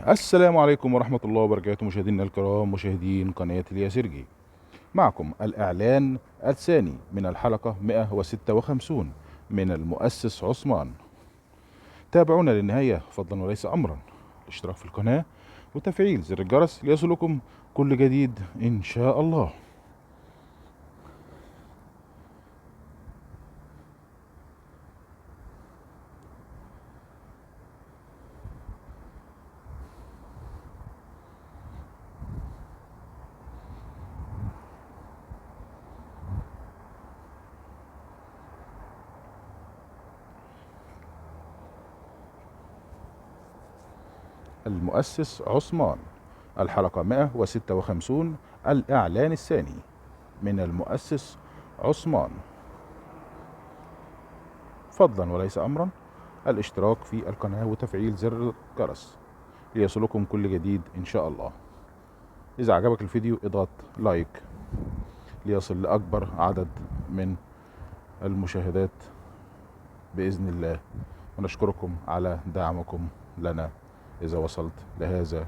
السلام عليكم ورحمة الله وبركاته، مشاهدينا الكرام، مشاهدين قناة الياسرجي. معكم الإعلان الثاني من الحلقة 156 من المؤسس عثمان. تابعونا للنهاية فضلا وليس أمرا، الاشتراك في القناة وتفعيل زر الجرس ليصلكم كل جديد إن شاء الله. المؤسس عثمان، الحلقة 156، الإعلان الثاني من المؤسس عثمان. فضلا وليس أمرا، الاشتراك في القناة وتفعيل زر الجرس ليصلكم كل جديد إن شاء الله. إذا عجبك الفيديو اضغط لايك ليصل لأكبر عدد من المشاهدات بإذن الله، ونشكركم على دعمكم لنا إذا وصلت لهذا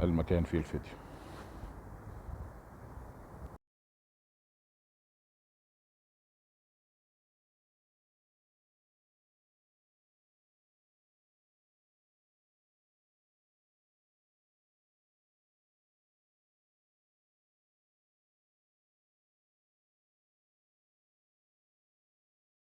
المكان في الفيديو.